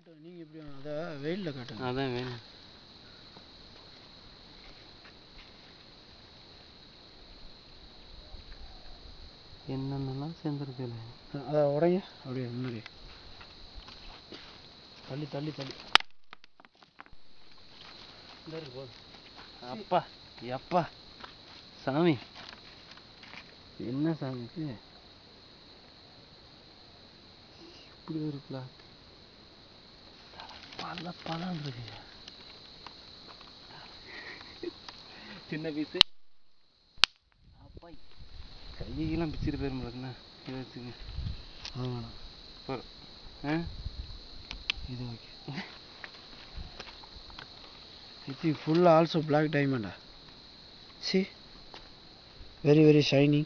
நீங்கள் எப்படி அதை வெயிலில் காட்டுங்க. அதான் வெயில். என்னென்னலாம் சேர்ந்துருக்குல்ல. அதை உடைங்க அப்படியே முன்னாடி தள்ளி தள்ளி தள்ளி இந்த இருக்கு போது. அப்பா எப்பா சாமி என்ன சாமிக்கு இப்படி ஒரு பிளாட் பல பழம் இருக்கு. சின்ன பீஸு அப்பா கையெல்லாம் பிச்சுட்டு போயிருமாக்குண்ணா. இதை வச்சுங்க. ஆமாண்ணா இது ஓகே. இது full also black diamond. See, very very shiny.